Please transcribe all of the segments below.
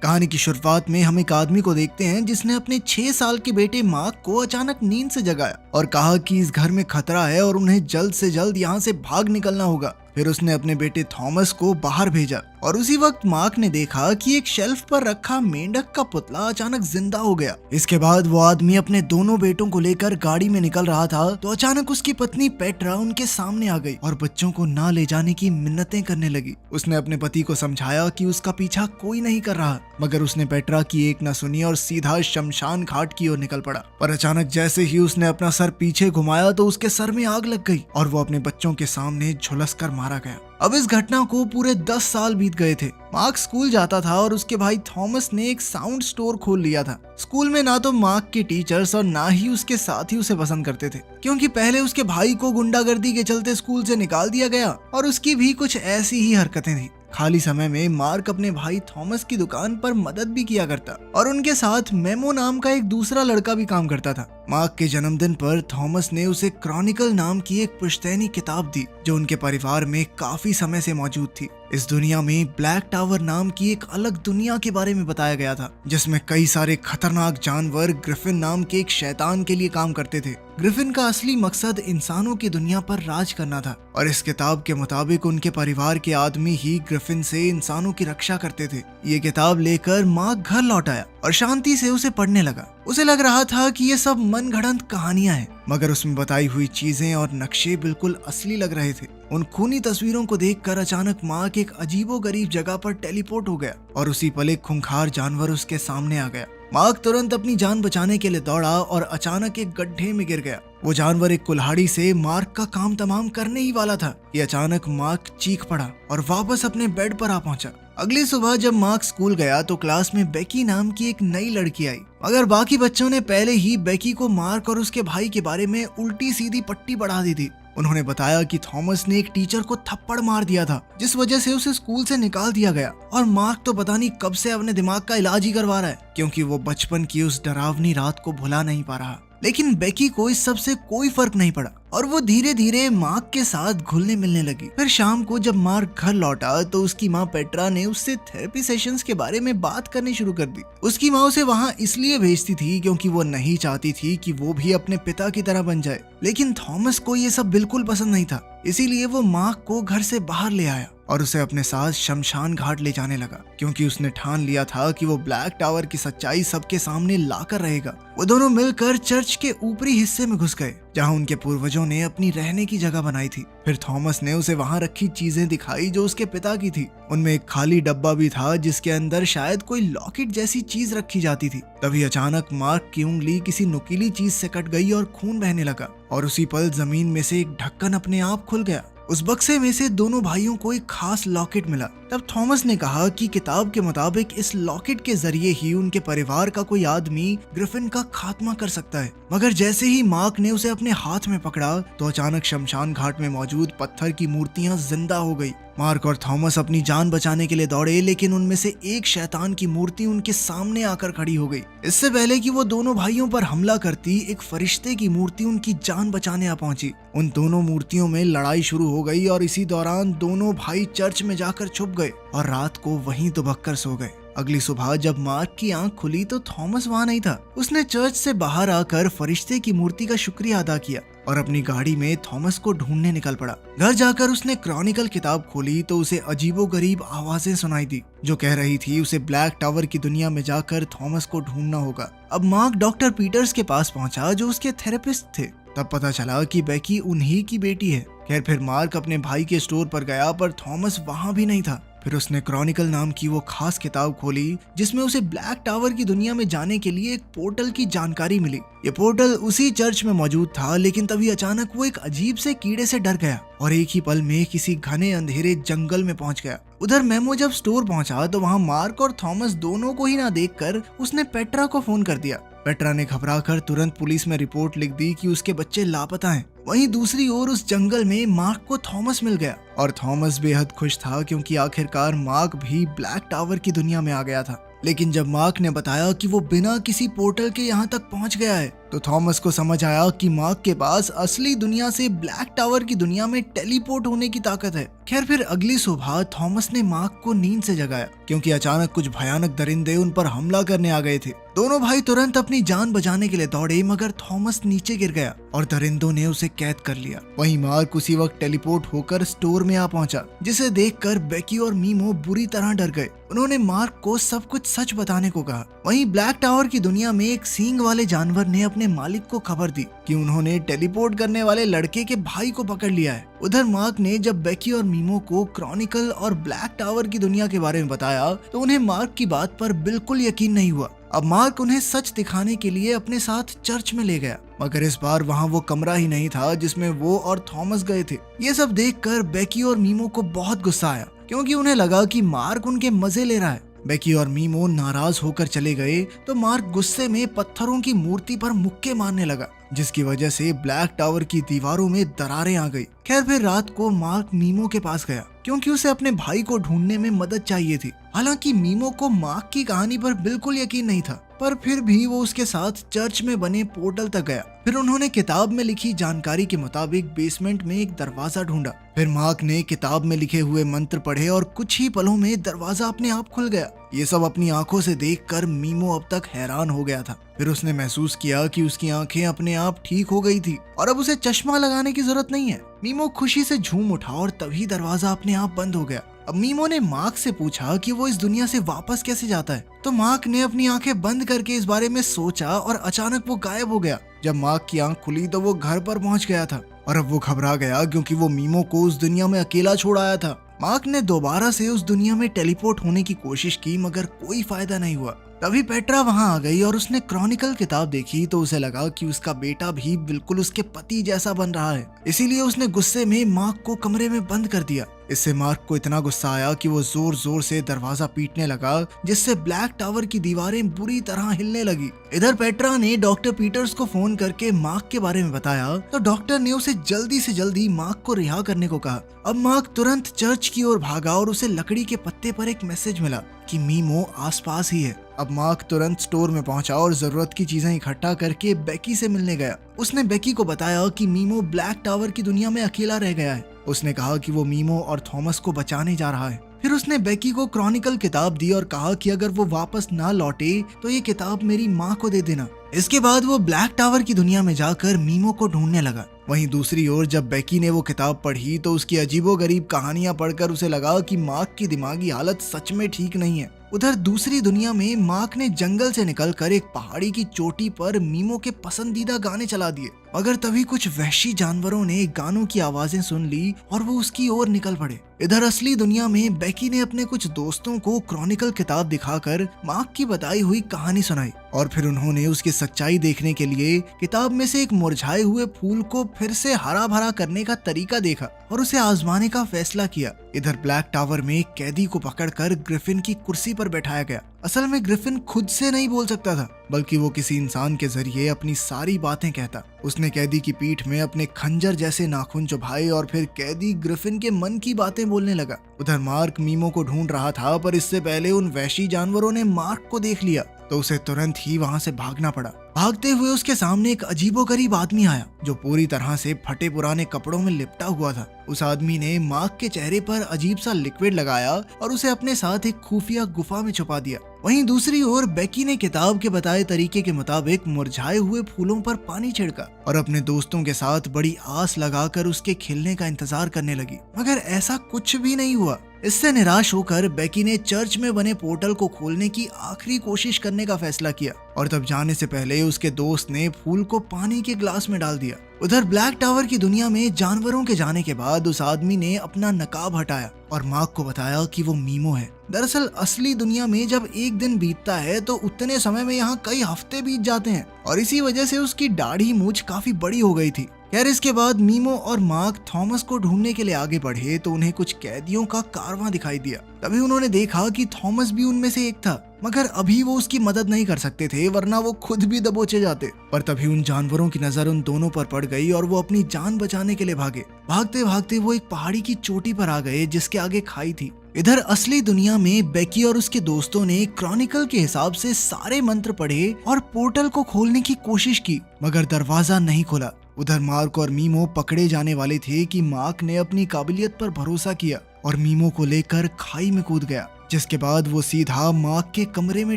कहानी की शुरुआत में हम एक आदमी को देखते हैं जिसने अपने 6 साल के बेटे मार्क को अचानक नींद से जगाया और कहा कि इस घर में खतरा है और उन्हें जल्द से जल्द यहाँ से भाग निकलना होगा। फिर उसने अपने बेटे थॉमस को बाहर भेजा और उसी वक्त मार्क ने देखा कि एक शेल्फ पर रखा मेंढक का पुतला अचानक जिंदा हो गया। इसके बाद वो आदमी अपने दोनों बेटों को लेकर गाड़ी में निकल रहा था तो अचानक उसकी पत्नी पेट्रा उनके सामने आ गई और बच्चों को ना ले जाने की मिन्नतें करने लगी। उसने अपने पति को समझाया कि उसका पीछा कोई नहीं कर रहा, मगर उसने पेट्रा की एक न सुनी और सीधा शमशान घाट की ओर निकल पड़ा। पर अचानक जैसे ही उसने अपना सर पीछे घुमाया तो उसके सर में आग लग गई और वो अपने बच्चों के सामने झुलस कर मारा गया। अब इस घटना को पूरे 10 साल बीत गए थे। मार्क स्कूल जाता था और उसके भाई थॉमस ने एक साउंड स्टोर खोल लिया था। स्कूल में ना तो मार्क के टीचर्स और ना ही उसके साथी उसे पसंद करते थे, क्योंकि पहले उसके भाई को गुंडागर्दी के चलते स्कूल से निकाल दिया गया और उसकी भी कुछ ऐसी ही हरकतें थी। खाली समय में मार्क अपने भाई थॉमस की दुकान पर मदद भी किया करता और उनके साथ मेमो नाम का एक दूसरा लड़का भी काम करता था। मार्क के जन्मदिन पर थॉमस ने उसे क्रॉनिकल नाम की एक पुश्तैनी किताब दी जो उनके परिवार में काफी समय से मौजूद थी। इस दुनिया में ब्लैक टावर नाम की एक अलग दुनिया के बारे में बताया गया था, जिसमें कई सारे खतरनाक जानवर ग्रिफिन नाम के एक शैतान के लिए काम करते थे। ग्रिफिन का असली मकसद इंसानों की दुनिया पर राज करना था और इस किताब के मुताबिक उनके परिवार के आदमी ही ग्रिफिन से इंसानों की रक्षा करते थे। ये किताब लेकर मार्क घर लौट आया और शांति से उसे पढ़ने लगा। उसे लग रहा था कि ये सब मनगढ़ंत कहानियां हैं, मगर उसमें बताई हुई चीजें और नक्शे बिल्कुल असली लग रहे थे। उन खूनी तस्वीरों को देखकर अचानक मार्क एक अजीबोगरीब जगह पर टेलीपोर्ट हो गया और उसी पल एक खूंखार जानवर उसके सामने आ गया। मार्क तुरंत अपनी जान बचाने के लिए दौड़ा और अचानक एक गड्ढे में गिर गया। वो जानवर एक कुल्हाड़ी से मार्क का काम तमाम करने ही वाला था कि अचानक मार्क चीख पड़ा और वापस अपने बेड पर आ पहुंचा। अगली सुबह जब मार्क स्कूल गया तो क्लास में बेकी नाम की एक नई लड़की आई, मगर बाकी बच्चों ने पहले ही बेकी को मार्क और उसके भाई के बारे में उल्टी सीधी पट्टी बढ़ा दी थी। उन्होंने बताया कि थॉमस ने एक टीचर को थप्पड़ मार दिया था, जिस वजह से उसे स्कूल से निकाल दिया गया और मार्क तो पता नहीं कब से अपने दिमाग का इलाज ही करवा रहा है, क्योंकि वो बचपन की उस डरावनी रात को भुला नहीं पा रहा। लेकिन बेकी को इस सब से कोई फर्क नहीं पड़ा और वो धीरे धीरे मार्क के साथ घुलने मिलने लगी। फिर शाम को जब मार्क घर लौटा तो उसकी माँ पेट्रा ने उससे थेरेपी सेशंस के बारे में बात करनी शुरू कर दी। उसकी माँ उसे वहाँ इसलिए भेजती थी क्योंकि वो नहीं चाहती थी कि वो भी अपने पिता की तरह बन जाए, लेकिन थॉमस को ये सब बिल्कुल पसंद नहीं था। इसीलिए वो मार्क को घर से बाहर ले आया और उसे अपने साथ शमशान घाट ले जाने लगा, क्योंकि उसने ठान लिया था कि वो ब्लैक टावर की सच्चाई सबके सामने लाकर रहेगा। वो दोनों मिलकर चर्च के ऊपरी हिस्से में घुस गए जहां उनके पूर्वजों ने अपनी रहने की जगह बनाई थी। फिर थॉमस ने उसे वहां रखी चीजें दिखाई जो उसके पिता की थी। उनमें एक खाली डब्बा भी था जिसके अंदर शायद कोई लॉकेट जैसी चीज रखी जाती थी। तभी अचानक मार्क की उंगली किसी नुकीली चीज से कट गई और खून बहने लगा और उसी पल जमीन में से एक ढक्कन अपने आप खुल गया। उस बक्से में से दोनों भाइयों को एक खास लॉकेट मिला। तब थॉमस ने कहा कि किताब के मुताबिक इस लॉकेट के जरिए ही उनके परिवार का कोई आदमी ग्रिफिन का खात्मा कर सकता है। मगर जैसे ही मार्क ने उसे अपने हाथ में पकड़ा तो अचानक शमशान घाट में मौजूद पत्थर की मूर्तियां जिंदा हो गई। मार्क और थॉमस अपनी जान बचाने के लिए दौड़े, लेकिन उनमें से एक शैतान की मूर्ति उनके सामने आकर खड़ी हो गई। इससे पहले कि वो दोनों भाइयों पर हमला करती, एक फरिश्ते की मूर्ति उनकी जान बचाने आ पहुंची। उन दोनों मूर्तियों में लड़ाई शुरू हो गई और इसी दौरान दोनों भाई चर्च में जाकर छुप गए और रात को वहीं दुबककर सो गए। अगली सुबह जब मार्क की आंख खुली तो थॉमस वहां नहीं था। उसने चर्च से बाहर आकर फरिश्ते की मूर्ति का शुक्रिया अदा किया और अपनी गाड़ी में थॉमस को ढूंढने निकल पड़ा। घर जाकर उसने क्रॉनिकल किताब खोली तो उसे अजीबोगरीब आवाजें सुनाई दी जो कह रही थी उसे ब्लैक टावर की दुनिया में जाकर थॉमस को ढूंढना होगा। अब मार्क डॉक्टर पीटर्स के पास पहुंचा जो उसके थेरेपिस्ट थे। तब पता चला कि बेकी उन्हीं की बेटी है। खैर फिर मार्क अपने भाई के स्टोर पर गया पर थॉमस वहां भी नहीं था। फिर उसने क्रॉनिकल नाम की वो खास किताब खोली जिसमें उसे ब्लैक टावर की दुनिया में जाने के लिए एक पोर्टल की जानकारी मिली। ये पोर्टल उसी चर्च में मौजूद था, लेकिन तभी अचानक वो एक अजीब से कीड़े से डर गया और एक ही पल में किसी घने अंधेरे जंगल में पहुंच गया। उधर मेमो जब स्टोर पहुंचा तो वहां मार्क और थॉमस दोनों को ही ना देखकर उसने पेट्रा को फोन कर दिया। पेट्रा ने घबराकर तुरंत पुलिस में रिपोर्ट लिख दी कि उसके बच्चे लापता हैं। वहीं दूसरी ओर उस जंगल में मार्क को थॉमस मिल गया और थॉमस बेहद खुश था क्योंकि आखिरकार मार्क भी ब्लैक टावर की दुनिया में आ गया था। लेकिन जब मार्क ने बताया कि वो बिना किसी पोर्टल के यहाँ तक पहुँच गया है तो थॉमस को समझ आया कि मार्क के पास असली दुनिया से ब्लैक टावर की दुनिया में टेलीपोर्ट होने की ताकत है। खैर फिर अगली सुबह थॉमस ने मार्क को नींद से जगाया क्योंकि अचानक कुछ भयानक दरिंदे उन पर हमला करने आ गए थे। दोनों भाई तुरंत अपनी जान बचाने के लिए दौड़े मगर थॉमस नीचे गिर गया और दरिंदों ने उसे कैद कर लिया। वहीं मार्क उसी वक्त टेलीपोर्ट होकर स्टोर में आ पहुंचा, जिसे देखकर बेकी और मीमो बुरी तरह डर गए। उन्होंने मार्क को सब कुछ सच बताने को कहा। वहीं ब्लैक टावर की दुनिया में एक सींग वाले जानवर ने अपने मालिक को खबर दी कि उन्होंने टेलीपोर्ट करने वाले लड़के के भाई को पकड़ लिया है। उधर मार्क ने जब बेकी और मीमो को क्रॉनिकल और ब्लैक टावर की दुनिया के बारे में बताया तो उन्हें मार्क की बात पर बिल्कुल यकीन नहीं हुआ। अब मार्क उन्हें सच दिखाने के लिए अपने साथ चर्च में ले गया, मगर इस बार वहाँ वो कमरा ही नहीं था जिसमें वो और थॉमस गए थे। ये सब देखकर बेकी और मीमो को बहुत गुस्सा आया क्योंकि उन्हें लगा कि मार्क उनके मजे ले रहा है। बेकी और मीमो नाराज होकर चले गए तो मार्क गुस्से में पत्थरों की मूर्ति पर मुक्के मारने लगा, जिसकी वजह से ब्लैक टावर की दीवारों में दरारें आ गई। खैर फिर रात को मार्क मीमो के पास गया क्योंकि उसे अपने भाई को ढूंढने में मदद चाहिए थी। हालांकि मीमो को मार्क की कहानी पर बिल्कुल यकीन नहीं था, पर फिर भी वो उसके साथ चर्च में बने पोर्टल तक गया। फिर उन्होंने किताब में लिखी जानकारी के मुताबिक बेसमेंट में एक दरवाजा ढूंढा। फिर मार्क ने किताब में लिखे हुए मंत्र पढ़े और कुछ ही पलों में दरवाजा अपने आप खुल गया। ये सब अपनी आंखों से देखकर मीमो अब तक हैरान हो गया था। फिर उसने महसूस किया कि उसकी आंखें अपने आप ठीक हो गई थी और अब उसे चश्मा लगाने की जरूरत नहीं है। मीमो खुशी से झूम उठा और तभी दरवाजा अपने आप बंद हो गया। अब मीमो ने मार्क से पूछा कि वो इस दुनिया से वापस कैसे जाता है, तो मार्क ने अपनी आंखें बंद करके इस बारे में सोचा और अचानक वो गायब हो गया। जब मार्क की आंख खुली तो वो घर पर पहुंच गया था और अब वो घबरा गया क्योंकि वो मीमो को उस दुनिया में अकेला छोड़ आया था। मार्क ने दोबारा से उस दुनिया में टेलीपोर्ट होने की कोशिश की मगर कोई फायदा नहीं हुआ। तभी पेट्रा वहां आ गई और उसने क्रॉनिकल किताब देखी तो उसे लगा कि उसका बेटा भी बिल्कुल उसके पति जैसा बन रहा है। इसीलिए उसने गुस्से में मार्क को कमरे में बंद कर दिया। इससे मार्क को इतना गुस्सा आया कि वो जोर जोर से दरवाजा पीटने लगा, जिससे ब्लैक टावर की दीवारें बुरी तरह हिलने लगी। इधर पेट्रा ने डॉक्टर पीटर्स को फोन करके मार्क के बारे में बताया तो डॉक्टर ने उसे जल्दी से जल्दी मार्क को रिहा करने को कहा। अब मार्क तुरंत चर्च की ओर भागा और उसे लकड़ी के पत्ते पर एक मैसेज मिला कि मीमो आसपास ही है। अब मार्क तुरंत स्टोर में पहुंचा और जरूरत की चीजें इकट्ठा करके बेकी से मिलने गया। उसने बेकी को बताया कि मीमो ब्लैक टावर की दुनिया में अकेला रह गया है। उसने कहा कि वो मीमो और थॉमस को बचाने जा रहा है। फिर उसने बेकी को क्रॉनिकल किताब दी और कहा कि अगर वो वापस ना लौटे तो ये किताब मेरी माँ को दे देना। इसके बाद वो ब्लैक टावर की दुनिया में जाकर मीमो को ढूंढने लगा। वहीं दूसरी ओर जब बेकी ने वो किताब पढ़ी तो उसकी अजीबोगरीब कहानियां पढ़कर उसे लगा कि मार्क की दिमागी हालत सच में ठीक नहीं है। उधर दूसरी दुनिया में मार्क ने जंगल से निकलकर एक पहाड़ी की चोटी पर मीमो के पसंदीदा गाने चला दिए, मगर तभी कुछ वहशी जानवरों ने गानों की आवाजें सुन ली और वो उसकी ओर निकल पड़े। इधर असली दुनिया में बेकी ने अपने कुछ दोस्तों को क्रॉनिकल किताब दिखाकर मार्क की बताई हुई कहानी सुनाई और फिर उन्होंने उसकी सच्चाई देखने के लिए किताब में से एक मुरझाए हुए फूल को फिर से हरा भरा करने का तरीका देखा और उसे आजमाने का फैसला किया। इधर ब्लैक टावर में एक कैदी को पकड़कर ग्रिफिन की कुर्सी पर बैठाया गया। असल में ग्रिफिन खुद से नहीं बोल सकता था, बल्कि वो किसी इंसान के जरिए अपनी सारी बातें कहता। उसने कैदी की पीठ में अपने खंजर जैसे नाखून चुभाए और फिर कैदी ग्रिफिन के मन की बातें बोलने लगा। उधर मार्क मीमो को ढूंढ रहा था, पर इससे पहले उन वहशी जानवरों ने मार्क को देख लिया तो उसे तुरंत ही वहां से भागना पड़ा। भागते हुए उसके सामने एक अजीबोगरीब आदमी आया जो पूरी तरह से फटे पुराने कपड़ों में लिपटा हुआ था। उस आदमी ने मार्क के चेहरे पर अजीब सा लिक्विड लगाया और उसे अपने साथ एक खुफिया गुफा में छुपा दिया। वहीं दूसरी ओर बेकी ने किताब के बताए तरीके के मुताबिक मुरझाए हुए फूलों पर पानी छिड़का और अपने दोस्तों के साथ बड़ी आस लगाकर उसके खिलने का इंतजार करने लगी, मगर ऐसा कुछ भी नहीं हुआ। इससे निराश होकर बेकी ने चर्च में बने पोर्टल को खोलने की आखिरी कोशिश करने का फैसला किया और तब जाने से पहले उसके दोस्त ने फूल को पानी के ग्लास में डाल दिया। उधर ब्लैक टावर की दुनिया में जानवरों के जाने के बाद उस आदमी ने अपना नकाब हटाया और मार्क को बताया कि वो मीमो है। दरअसल असली दुनिया में जब एक दिन बीतता है तो उतने समय में यहाँ कई हफ्ते बीत जाते हैं और इसी वजह से उसकी दाढ़ी मूंछ काफी बड़ी हो गई थी। खैर इसके बाद मीमो और मार्क थॉमस को ढूंढने के लिए आगे बढ़े तो उन्हें कुछ कैदियों का कारवां दिखाई दिया। तभी उन्होंने देखा कि थॉमस भी उनमें से एक था, मगर अभी वो उसकी मदद नहीं कर सकते थे वरना वो खुद भी दबोचे जाते। पर तभी उन जानवरों की नजर उन दोनों पर पड़ गई और वो अपनी जान बचाने के लिए भागे। भागते भागते वो एक पहाड़ी की चोटी पर आ गए जिसके आगे खाई थी। इधर असली दुनिया में बेकी और उसके दोस्तों ने क्रॉनिकल के हिसाब से सारे मंत्र पढ़े और पोर्टल को खोलने की कोशिश की, मगर दरवाजा नहीं खुला। उधर मार्क और मीमो पकड़े जाने वाले थे कि मार्क ने अपनी काबिलियत पर भरोसा किया और मीमो को लेकर खाई में कूद गया, जिसके बाद वो सीधा मार्क के कमरे में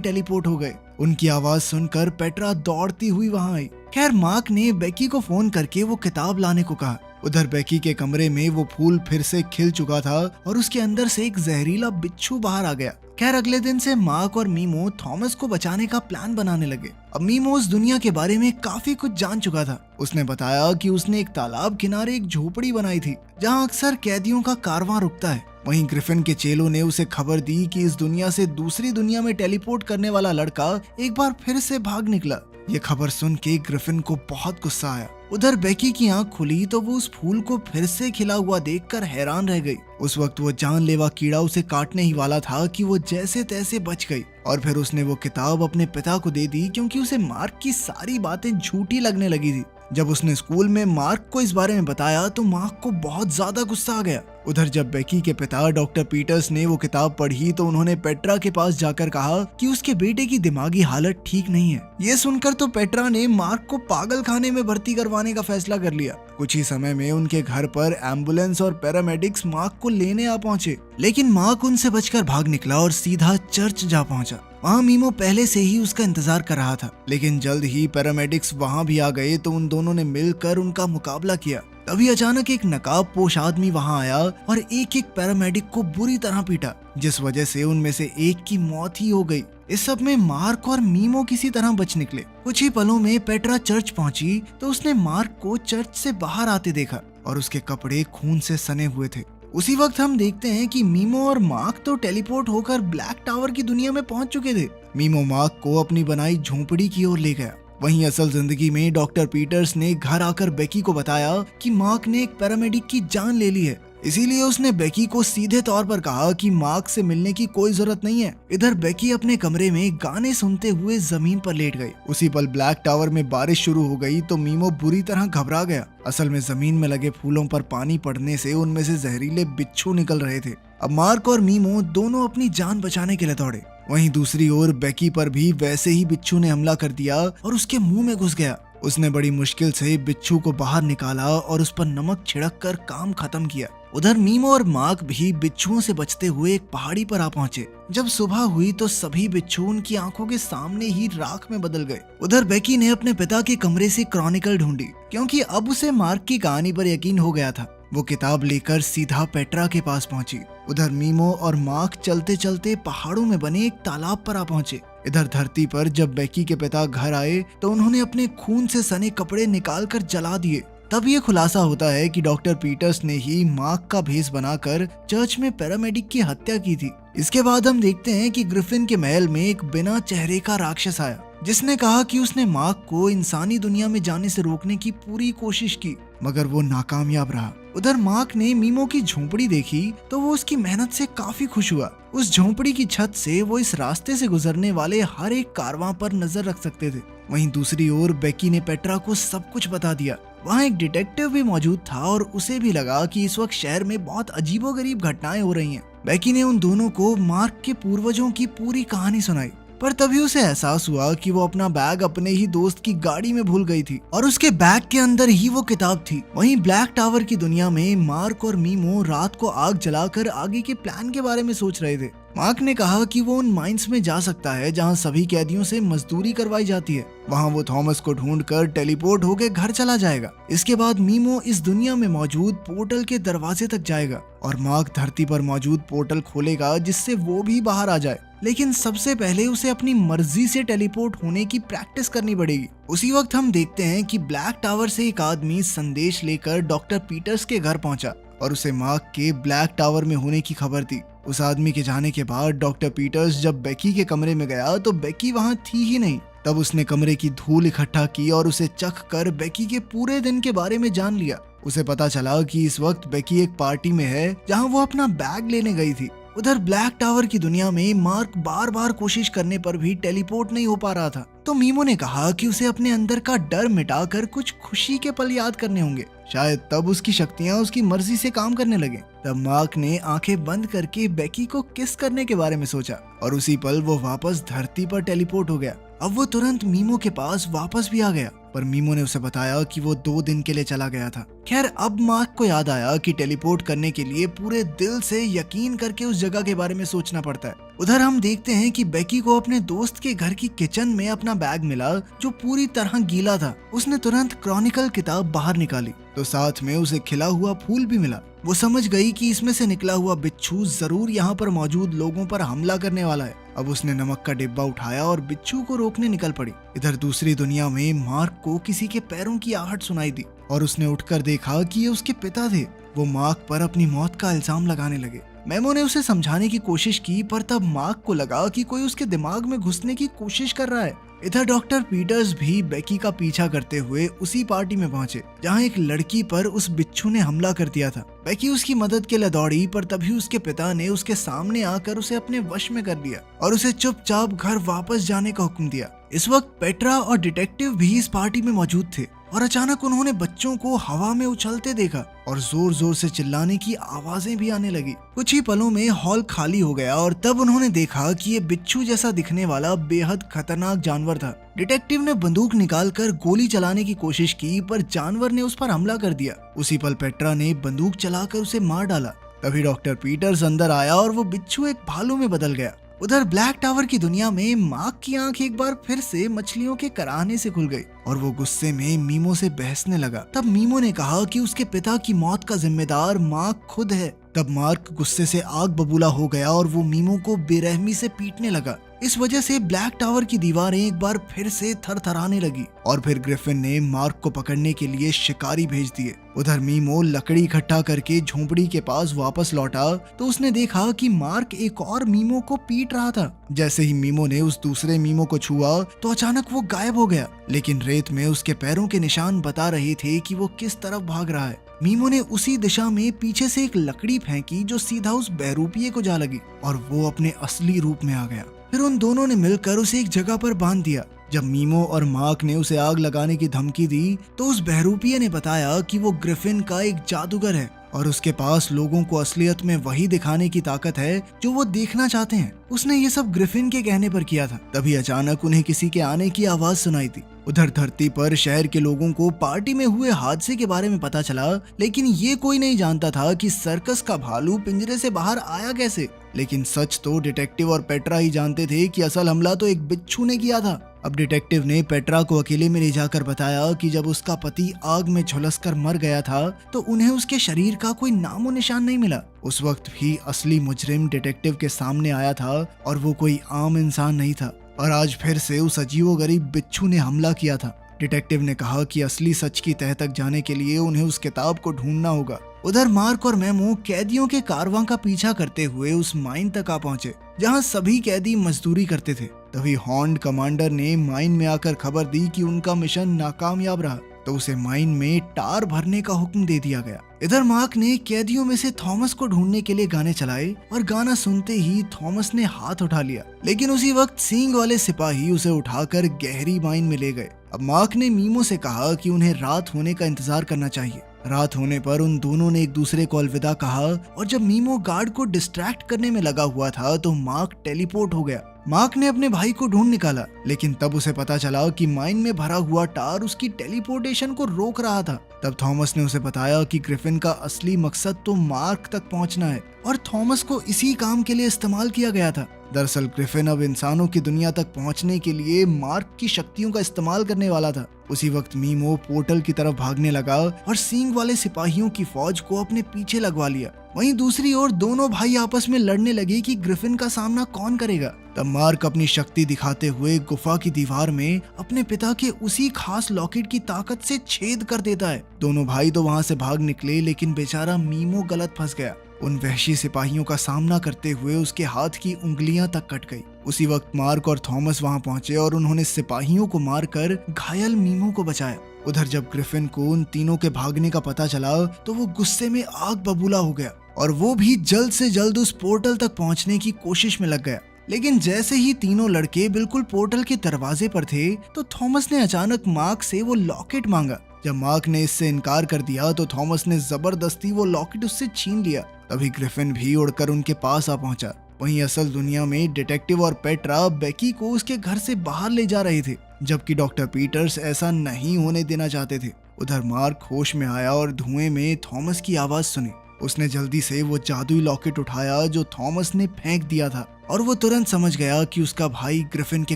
टेलीपोर्ट हो गए। उनकी आवाज सुनकर पेट्रा दौड़ती हुई वहां आई। खैर मार्क ने बेकी को फोन करके वो किताब लाने को कहा। उधर बेकी के कमरे में वो फूल फिर से खिल चुका था और उसके अंदर से एक जहरीला बिच्छू बाहर आ गया। खैर अगले दिन से मार्क और मीमो थॉमस को बचाने का प्लान बनाने लगे। अब मीमो उस दुनिया के बारे में काफी कुछ जान चुका था। उसने बताया कि उसने एक तालाब किनारे एक झोपड़ी बनाई थी जहां अक्सर कैदियों का कारवां रुकता है। वहीं ग्रिफिन के चेलों ने उसे खबर दी कि इस दुनिया से दूसरी दुनिया में टेलीपोर्ट करने वाला लड़का एक बार फिर से भाग निकला। ये खबर सुन के ग्रिफिन को बहुत गुस्सा आया। उधर बेकी की आंख खुली तो वो उस फूल को फिर से खिला हुआ देखकर हैरान रह गई। उस वक्त वो जानलेवा कीड़ा उसे काटने ही वाला था कि वो जैसे तैसे बच गई और फिर उसने वो किताब अपने पिता को दे दी क्योंकि उसे मार्क की सारी बातें झूठी लगने लगी थी। जब उसने स्कूल में मार्क को इस बारे में बताया तो मार्क को बहुत ज्यादा गुस्सा आ गया। उधर जब बेकी के पिता डॉक्टर पीटर्स ने वो किताब पढ़ी तो उन्होंने पेट्रा के पास जाकर कहा कि उसके बेटे की दिमागी हालत ठीक नहीं है। ये सुनकर तो पेट्रा ने मार्क को पागल खाने में भर्ती करवाने का फैसला कर लिया। कुछ ही समय में उनके घर पर एम्बुलेंस और पैरामेडिक्स मार्क को लेने आ पहुंचे, लेकिन मार्क उनसे बचकर भाग निकला और सीधा चर्च जा पहुंचा। वहाँ मीमो पहले से ही उसका इंतजार कर रहा था, लेकिन जल्द ही पैरामेडिक्स वहाँ भी आ गए तो उन दोनों ने मिलकर उनका मुकाबला किया। तभी अचानक एक नकाब पोश आदमी वहाँ आया और एक एक पैरामेडिक को बुरी तरह पीटा, जिस वजह से उनमें से एक की मौत ही हो गई। इस सब में मार्क और मीमो किसी तरह बच निकले। कुछ ही पलों में पेट्रा चर्च पहुंची तो उसने मार्क को चर्च से बाहर आते देखा और उसके कपड़े खून से सने हुए थे। उसी वक्त हम देखते हैं कि मीमो और मार्क तो टेलीपोर्ट होकर ब्लैक टावर की दुनिया में पहुंच चुके थे। मीमो मार्क को अपनी बनाई झोंपड़ी की ओर ले गया। वहीं असल जिंदगी में डॉक्टर पीटर्स ने घर आकर बेकी को बताया कि मार्क ने एक पैरामेडिक की जान ले ली है। इसीलिए उसने बेकी को सीधे तौर पर कहा कि मार्क से मिलने की कोई जरूरत नहीं है। इधर बेकी अपने कमरे में गाने सुनते हुए जमीन पर लेट गई। उसी पल ब्लैक टावर में बारिश शुरू हो गई तो मीमो बुरी तरह घबरा गया। असल में जमीन में लगे फूलों पर पानी पड़ने से उनमें से जहरीले बिच्छू निकल रहे थे। अब मार्क और मीमो दोनों अपनी जान बचाने के लिए दौड़े। वहीं दूसरी ओर बेकी पर भी वैसे ही बिच्छू ने हमला कर दिया और उसके मुंह में घुस गया। उसने बड़ी मुश्किल से बिच्छू को बाहर निकाला और उस पर नमक छिड़क कर काम खत्म किया। उधर मीमो और मार्क भी बिच्छुओं से बचते हुए एक पहाड़ी पर आ पहुंचे। जब सुबह हुई तो सभी बिच्छू उनकी आंखों के सामने ही राख में बदल गए। उधर बेकी ने अपने पिता के कमरे से क्रॉनिकल ढूंढी क्योंकि अब उसे मार्क की कहानी पर यकीन हो गया था। वो किताब लेकर सीधा पेट्रा के पास पहुंची। उधर मीमो और मार्क चलते चलते पहाड़ों में बने एक तालाब पर आ पहुंचे। इधर धरती पर जब बेकी के पिता घर आए तो उन्होंने अपने खून से सने कपड़े निकालकर जला दिए। तब ये खुलासा होता है कि डॉक्टर पीटर्स ने ही मार्क का भेष बनाकर चर्च में पैरामेडिक की हत्या की थी। इसके बाद हम देखते हैं कि ग्रिफिन के महल में एक बिना चेहरे का राक्षस आया जिसने कहा कि उसने मार्क को इंसानी दुनिया में जाने से रोकने की पूरी कोशिश की, मगर वो नाकामयाब रहा। उधर मार्क ने मीमो की झोंपड़ी देखी तो वो उसकी मेहनत से काफी खुश हुआ। उस झोंपड़ी की छत से वो इस रास्ते से गुजरने वाले हर एक कारवां पर नजर रख सकते थे। वहीं दूसरी ओर बेकी ने पेट्रा को सब कुछ बता दिया। वहाँ एक डिटेक्टिव भी मौजूद था और उसे भी लगा कि इस वक्त शहर में बहुत अजीबोगरीब घटनाएं हो रही हैं। बेकी ने उन दोनों को मार्क के पूर्वजों की पूरी कहानी सुनाई, पर तभी उसे एहसास हुआ कि वो अपना बैग अपने ही दोस्त की गाड़ी में भूल गई थी और उसके बैग के अंदर ही वो किताब थी। वहीं ब्लैक टावर की दुनिया में मार्क और मीमो रात को आग जलाकर आगे के प्लान के बारे में सोच रहे थे। मार्क ने कहा कि वो उन माइंस में जा सकता है जहां सभी कैदियों से मजदूरी करवाई जाती है। वहां वो थॉमस को ढूंढकर टेलीपोर्ट होकर घर चला जाएगा। इसके बाद मीमो इस दुनिया में मौजूद पोर्टल के दरवाजे तक जाएगा और मार्क धरती पर मौजूद पोर्टल खोलेगा जिससे वो भी बाहर आ जाए। लेकिन सबसे पहले उसे अपनी मर्जी से टेलीपोर्ट होने की प्रैक्टिस करनी पड़ेगी। उसी वक्त हम देखते हैं कि ब्लैक टावर से एक आदमी संदेश लेकर डॉक्टर पीटर्स के घर पहुंचा और उसे मार्क के ब्लैक टावर में होने की खबर दी। उस आदमी के जाने के बाद डॉक्टर पीटर्स जब बेकी के कमरे में गया तो बेकी वहां थी ही नहीं। तब उसने कमरे की धूल इकट्ठा की और उसे चख कर बेकी के पूरे दिन के बारे में जान लिया। उसे पता चला कि इस वक्त बेकी एक पार्टी में है जहां वो अपना बैग लेने गई थी। उधर ब्लैक टावर की दुनिया में मार्क बार बार कोशिश करने पर भी टेलीपोर्ट नहीं हो पा रहा था। तो मीमो ने कहा कि उसे अपने अंदर का डर मिटाकर कुछ खुशी के पल याद करने होंगे, शायद तब उसकी शक्तियां उसकी मर्जी से काम करने लगे। तब मार्क ने आंखें बंद करके बेकी को किस करने के बारे में सोचा और उसी पल वो वापस धरती पर टेलीपोर्ट हो गया। अब वो तुरंत मीमो के पास वापस भी आ गया, पर मीमो ने उसे बताया कि वो 2 दिन के लिए चला गया था। खैर, अब मार्क को याद आया कि टेलीपोर्ट करने के लिए पूरे दिल से यकीन करके उस जगह के बारे में सोचना पड़ता है। उधर हम देखते हैं कि बेकी को अपने दोस्त के घर की किचन में अपना बैग मिला जो पूरी तरह गीला था। उसने तुरंत क्रॉनिकल किताब बाहर निकाली तो साथ में उसे खिला हुआ फूल भी मिला। वो समझ गई कि इसमें से निकला हुआ बिच्छू जरूर यहाँ पर मौजूद लोगों पर हमला करने वाला है। अब उसने नमक का डिब्बा उठाया और बिच्छू को रोकने निकल पड़ी। इधर दूसरी दुनिया में मार्क को किसी के पैरों की आहट सुनाई दी और उसने उठकर देखा कि ये उसके पिता थे। वो मार्क पर अपनी मौत का इल्जाम लगाने लगे। मेमो ने उसे समझाने की कोशिश की, पर तब मार्क को लगा कि कोई उसके दिमाग में घुसने की कोशिश कर रहा है। इधर डॉक्टर पीटर्स भी बेकी का पीछा करते हुए उसी पार्टी में पहुंचे जहां एक लड़की पर उस बिच्छू ने हमला कर दिया था। बेकी उसकी मदद के लिए दौड़ी, पर तभी उसके पिता ने उसके सामने आकर उसे अपने वश में कर लिया और उसे चुपचाप घर वापस जाने का हुक्म दिया। इस वक्त पेट्रा और डिटेक्टिव भी इस पार्टी में मौजूद थे और अचानक उन्होंने बच्चों को हवा में उछलते देखा और जोर जोर से चिल्लाने की आवाजें भी आने लगी। कुछ ही पलों में हॉल खाली हो गया और तब उन्होंने देखा कि ये बिच्छू जैसा दिखने वाला बेहद खतरनाक जानवर था। डिटेक्टिव ने बंदूक निकालकर गोली चलाने की कोशिश की, पर जानवर ने उस पर हमला कर दिया। उसी पल पेट्रा ने बंदूक चलाकर उसे मार डाला। तभी डॉक्टर पीटर्स अंदर आया और वो बिच्छू एक भालू में बदल गया। उधर ब्लैक टावर की दुनिया में मार्क की आंख एक बार फिर से मछलियों के कराहने से खुल गई और वो गुस्से में मीमो से बहसने लगा। तब मीमो ने कहा कि उसके पिता की मौत का जिम्मेदार मार्क खुद है। तब मार्क गुस्से से आग बबूला हो गया और वो मीमो को बेरहमी से पीटने लगा। इस वजह से ब्लैक टावर की दीवारें एक बार फिर से थरथराने लगी और फिर ग्रिफिन ने मार्क को पकड़ने के लिए शिकारी भेज दिए। उधर मीमो लकड़ी इकट्ठा करके झोंपड़ी के पास वापस लौटा तो उसने देखा कि मार्क एक और मीमो को पीट रहा था। जैसे ही मीमो ने उस दूसरे मीमो को छुआ तो अचानक वो गायब हो गया, लेकिन रेत में उसके पैरों के निशान बता रहे थे कि वो किस तरफ भाग रहा है। मीमो ने उसी दिशा में पीछे से एक लकड़ी फेंकी जो सीधा उस बहरूपिये को जा लगी और वो अपने असली रूप में आ गया। फिर उन दोनों ने मिलकर उसे एक जगह पर बांध दिया। जब मीमो और मार्क ने उसे आग लगाने की धमकी दी तो उस बहरूपिये ने बताया कि वो ग्रिफिन का एक जादूगर है और उसके पास लोगों को असलियत में वही दिखाने की ताकत है जो वो देखना चाहते हैं। उसने ये सब ग्रिफिन के कहने पर किया था। तभी अचानक उन्हें किसी के आने की आवाज सुनाई दी। उधर धरती पर शहर के लोगों को पार्टी में हुए हादसे के बारे में पता चला, लेकिन ये कोई नहीं जानता था कि सर्कस का भालू पिंजरे से बाहर आया कैसे। लेकिन सच तो डिटेक्टिव और पेट्रा ही जानते थे कि असल हमला तो एक बिच्छू ने किया था। अब डिटेक्टिव ने पेट्रा को अकेले में ले जाकर बताया कि जब उसका पति आग में झुलसकर मर गया था तो उन्हें उसके शरीर का कोई नामो निशान नहीं मिला। उस वक्त भी असली मुजरिम डिटेक्टिव के सामने आया था और वो कोई आम इंसान नहीं था और आज फिर से उस अजीबोगरीब बिच्छू ने हमला किया था। डिटेक्टिव ने कहा कि असली सच की तह तक जाने के लिए उन्हें उस किताब को ढूंढना होगा। उधर मार्क और मेमो कैदियों के कारवां का पीछा करते हुए उस माइन तक आ पहुंचे जहां सभी कैदी मजदूरी करते थे। तभी हॉर्न्ड कमांडर ने माइन में आकर खबर दी कि उनका मिशन नाकामयाब रहा तो उसे माइन में टार भरने का हुक्म दे दिया गया। इधर मार्क ने कैदियों में से थॉमस को ढूंढने के लिए गाने चलाए और गाना सुनते ही थॉमस ने हाथ उठा लिया, लेकिन उसी वक्त सींग वाले सिपाही उसे उठाकर गहरी माइन में ले गए। अब मार्क ने मीमो से कहा कि उन्हें रात होने का इंतजार करना चाहिए। रात होने पर उन दोनों ने एक दूसरे को अलविदा कहा और जब मीमो गार्ड को डिस्ट्रैक्ट करने में लगा हुआ था तो मार्क टेलीपोर्ट हो गया। मार्क ने अपने भाई को ढूंढ निकाला, लेकिन तब उसे पता चला कि माइन में भरा हुआ टार उसकी टेलीपोर्टेशन को रोक रहा था। तब थॉमस ने उसे बताया कि ग्रिफिन का असली मकसद तो मार्क तक पहुंचना है और थॉमस को इसी काम के लिए इस्तेमाल किया गया था। दरअसल ग्रिफिन अब इंसानों की दुनिया तक पहुंचने के लिए मार्क की शक्तियों का इस्तेमाल करने वाला था। उसी वक्त मीमो पोर्टल की तरफ भागने लगा और सींग वाले सिपाहियों की फौज को अपने पीछे लगवा लिया। वहीं दूसरी ओर दोनों भाई आपस में लड़ने लगे कि ग्रिफिन का सामना कौन करेगा। तब मार्क अपनी शक्ति दिखाते हुए गुफा की दीवार में अपने पिता के उसी खास लॉकेट की ताकत से छेद कर देता है। दोनों भाई तो वहां से भाग निकले, लेकिन बेचारा मीमो गलत फंस गया। उन वहशी सिपाहियों का सामना करते हुए उसके हाथ की उंगलियां तक कट गई। उसी वक्त मार्क और थॉमस वहां पहुंचे और उन्होंने सिपाहियों को मारकर घायल मीमो को बचाया। उधर जब ग्रिफिन को उन तीनों के भागने का पता चला तो वो गुस्से में आग बबूला हो गया और वो भी जल्द से जल्द उस पोर्टल तक पहुंचने की कोशिश में लग गया। लेकिन जैसे ही तीनों लड़के बिल्कुल पोर्टल के दरवाजे पर थे तो थॉमस ने अचानक मार्क से वो लॉकेट मांगा। जब मार्क ने इससे इनकार कर दिया तो थॉमस ने जबरदस्ती वो लॉकेट उससे छीन लिया। तभी ग्रिफिन भी उड़कर उनके पास आ पहुंचा। वहीं असल दुनिया में डिटेक्टिव और पेट्रा बेकी को उसके घर से बाहर ले जा रहे थे, जबकि डॉक्टर पीटर्स ऐसा नहीं होने देना चाहते थे। उधर मार्क होश में आया और धुएं में थॉमस की आवाज सुनी। उसने जल्दी से वो जादुई लॉकेट उठाया जो थॉमस ने फेंक दिया था और वो तुरंत समझ गया कि उसका भाई ग्रिफिन के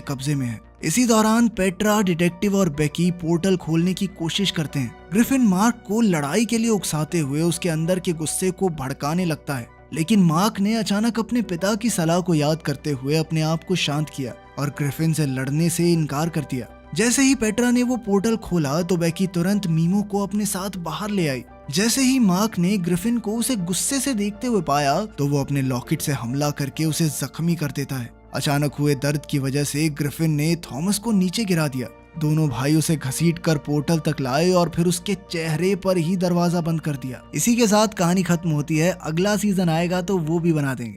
कब्जे में है। इसी दौरान पेट्रा, डिटेक्टिव और बेकी पोर्टल खोलने की कोशिश करते हैं। ग्रिफिन मार्क को लड़ाई के लिए उकसाते हुए उसके अंदर के गुस्से को भड़काने लगता है, लेकिन मार्क ने अचानक अपने पिता की सलाह को याद करते हुए अपने आप को शांत किया और ग्रिफिन से लड़ने से इनकार कर दिया। जैसे ही पेट्रा ने वो पोर्टल खोला तो बेकी तुरंत मीमो को अपने साथ बाहर ले आई। जैसे ही मार्क ने ग्रिफिन को उसे गुस्से से देखते हुए पाया तो वो अपने लॉकेट से हमला करके उसे जख्मी कर देता है। अचानक हुए दर्द की वजह से ग्रिफिन ने थॉमस को नीचे गिरा दिया। दोनों भाई उसे घसीटकर पोर्टल तक लाए और फिर उसके चेहरे पर ही दरवाजा बंद कर दिया। इसी के साथ कहानी खत्म होती है। अगला सीजन आएगा तो वो भी बना देंगे।